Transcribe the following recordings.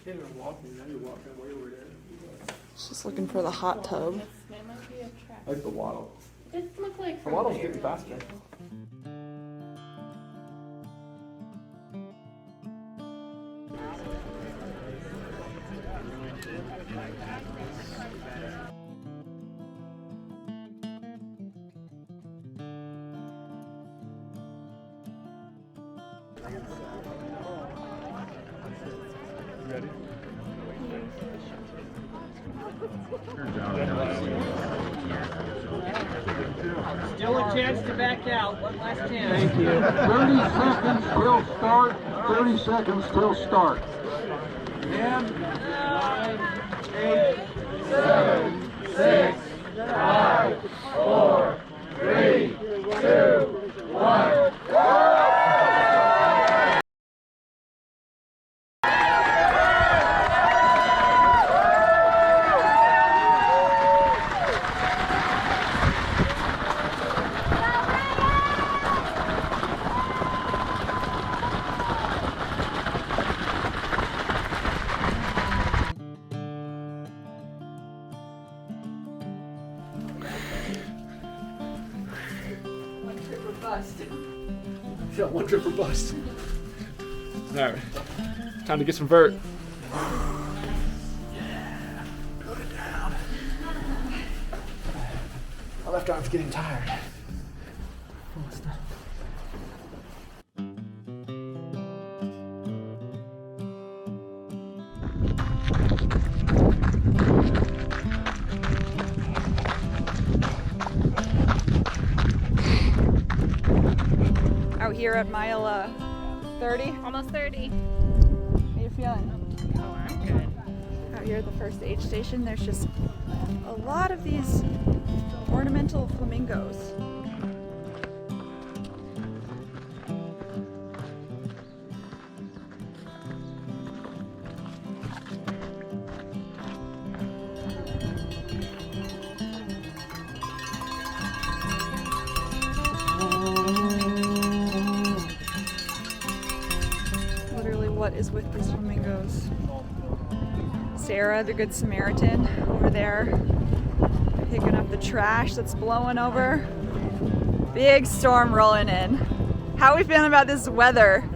can't even walk me. Now you're walking way over there. Just looking for the hot tub. That might be a track. I like the waddle. It doesn't look like The waddle's getting faster. Ready? Still a chance to back out. One last chance. Thank you. 30 seconds till start. 30 seconds till start. 10, 9, 8, 7, 6, 5, 4, 3, 2, 1. Yeah, one trip or bust. Alright, time to get some vert. Yeah, put it down. My left arm's getting tired. Almost done. Out here at mile 30. Almost 30. How you feeling? Oh, I'm good. Out here at the first aid station, there's just a lot of these ornamental flamingos. Literally, what is with these flamingos? Sarah, the Good Samaritan, over there, picking up the trash that's blowing over. Big storm rolling in. How are we feeling about this weather?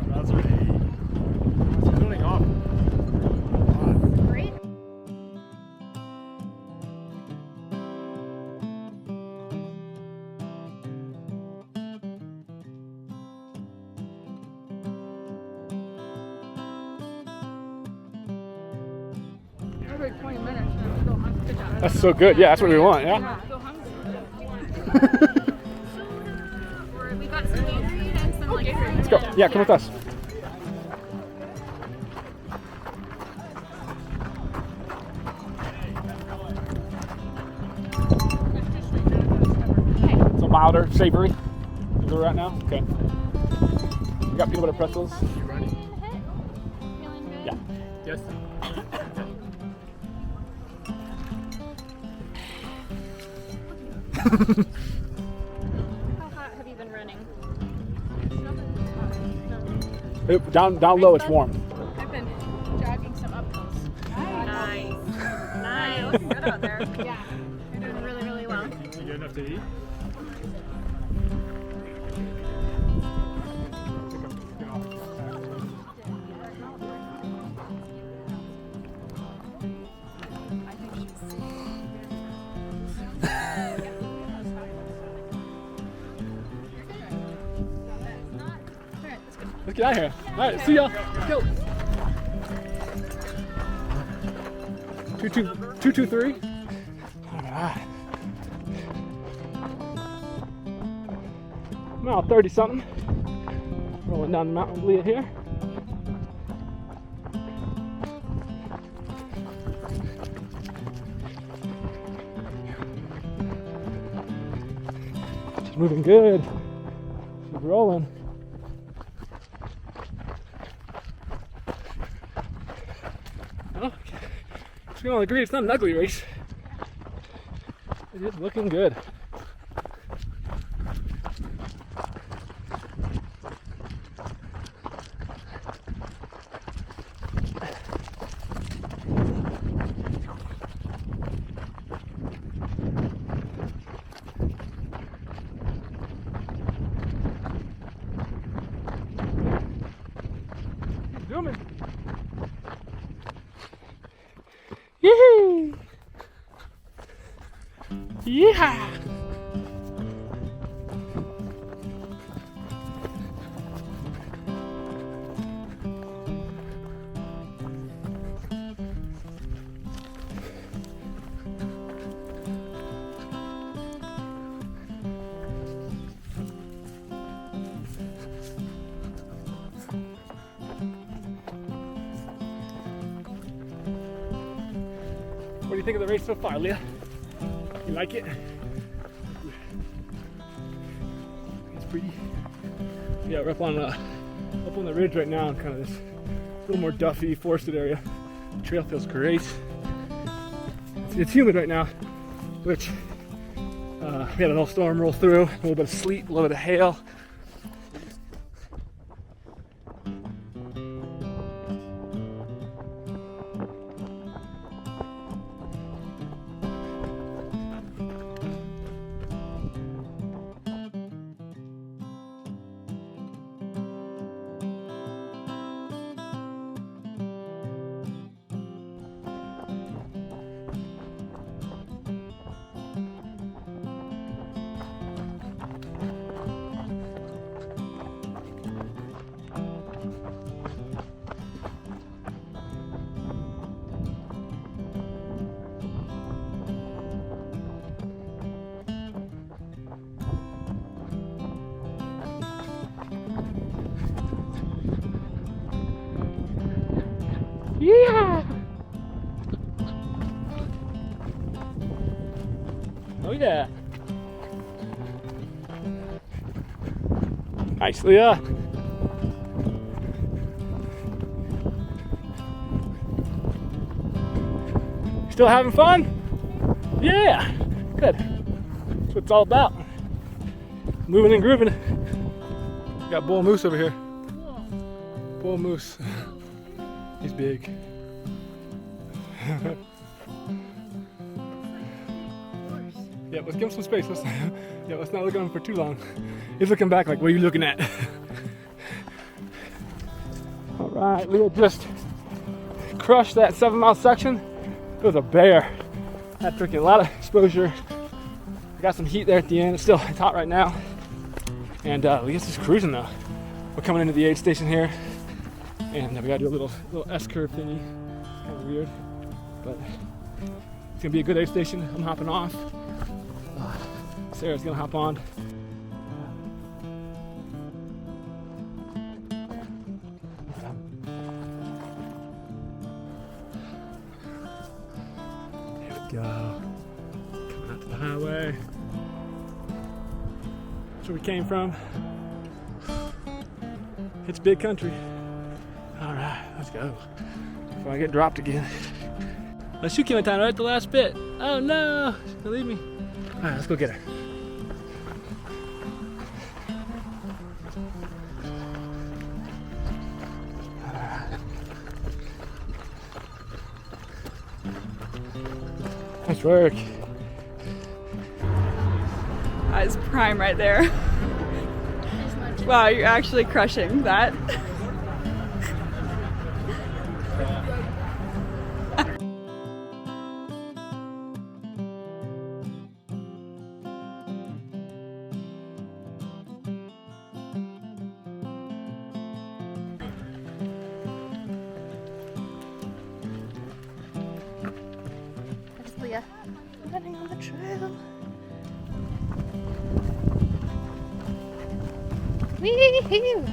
That's already. It's cooling off. Great. Like 20 minutes and I'm still hungry. That's so good. Yeah, that's what we want. Yeah. I'm still hungry. We got some Gatorade and some like fruit. Let's go. Yeah, come with us. So milder, savory. Is it right now? Okay. You got peanut butter pretzels. You ready? Feeling good? Yeah. Yes. How hot have you been running? Down low, it's warm. I've been jogging some uphills. Nice. Nice. Looking good out there. Yeah. You're doing really, really well. You good enough to eat? Let's get out of here. All right, see y'all. Let's go. 223. All right. Mile 30 something. Rolling down the mountain Leah here. She's moving good. She's rolling. We all agree it's not an ugly race. It is looking good. coming. Yee! Yeah! What do you think of the race so far, Leah? You like it? It's pretty. Yeah, we're up on the ridge right now, in kind of this little more duffy, forested area. The trail feels great. It's humid right now, which we had a little storm roll through, a little bit of sleet, a little bit of hail. Yeah! Oh yeah! Nice, Leah! Still having fun? Yeah! Good. That's what it's all about. Moving and grooving. Got bull moose over here. Bull moose. He's big. Yeah, let's give him some space. Let's not look at him for too long. He's looking back like, what are you looking at? All right, Leah just crushed that 7-mile section. It was a bear. Had freaking a lot of exposure. I got some heat there at the end. It's hot right now. And Leah's just cruising though. We're coming into the aid station here. And we gotta do a little S-curve thingy. Kind of weird, but it's gonna be a good aid station. I'm hopping off. Sarah's gonna hop on. There we go. Coming out to the highway. That's where we came from. It's big country. All right, let's go. Before I get dropped again. Unless you came in time right at the last bit. Oh no, leave me. All right, let's go get her. Nice work. That's prime right there. Wow, you're actually crushing that. There's Leah running on the trail. Wee-hoo!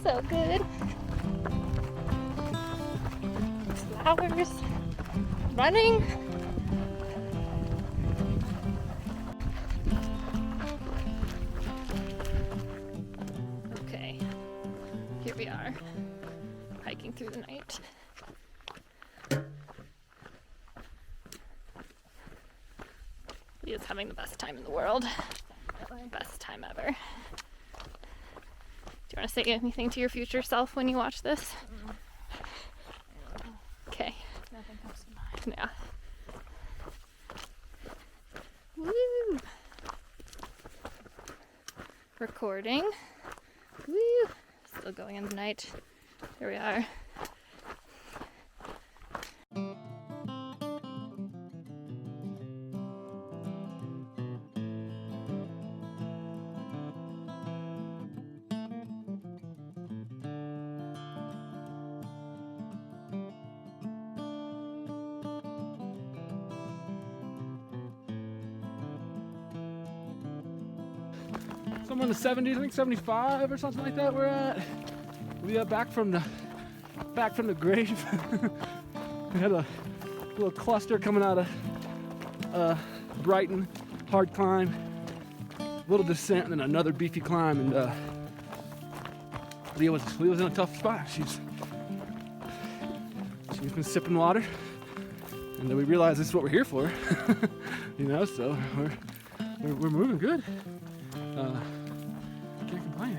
So good. Flowers. Running. Okay. Here we are. Hiking through the night. Leah's having the best time in the world. Best time ever. Do you want to say anything to your future self when you watch this? Okay. Nothing comes to mind. Yeah. Woo! Recording. Woo! Still going in the night. Here we are. Somewhere in the 70s, I think 75 or something like that we're at. We got back from the grave. We had a little cluster coming out of Brighton, hard climb, little descent, and then another beefy climb. And Leah was in a tough spot. She's been sipping water, and then we realized this is what we're here for, you know. So we're moving good. Can't complain.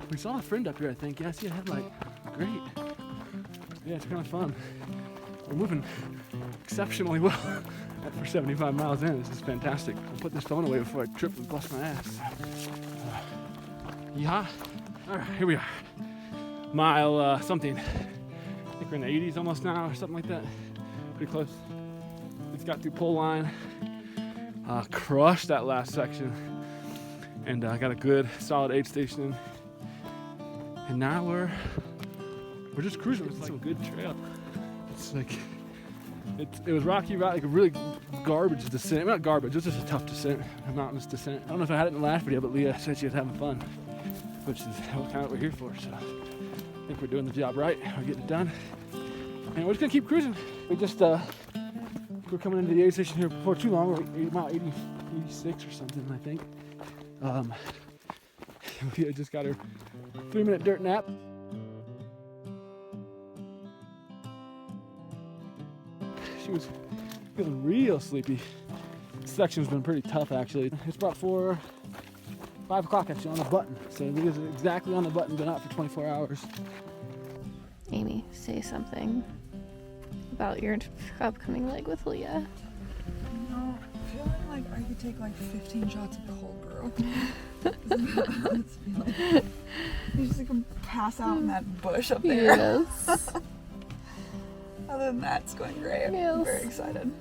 We saw a friend up here, I think. Yeah, I see a headlight. Great. Yeah, it's kind of fun. We're moving exceptionally well for 75 miles in. This is fantastic. I'll put this phone away before I trip and bust my ass. Yeah. All right, here we are. Mile something. I think we're in the 80s almost now or something like that. Pretty close. Just got through pole line. Crushed that last section. And I got a good solid aid station. And now we're just cruising. It's like a good trail. It's like it was rocky, like a really garbage descent. Not garbage, it was just a tough descent, a mountainous descent. I don't know if I had it in the last video, but Leah said she was having fun, which is kind of what we're here for. So I think we're doing the job right. We're getting it done, and we're just gonna keep cruising. We just we're coming into the aid station here before too long. We're mile 86 or something, I think. We just got her 3-minute dirt nap. She was feeling real sleepy. This section's been pretty tough, actually. It's about 5 o'clock actually on the button. So it is exactly on the button, been out for 24 hours. Amy, say something about your upcoming leg with Leah. You know, feeling like I could take like 15 shots of cold brew. You just like pass out in that bush up there. Yes. Other than that, it's going great. I'm Yes. very excited.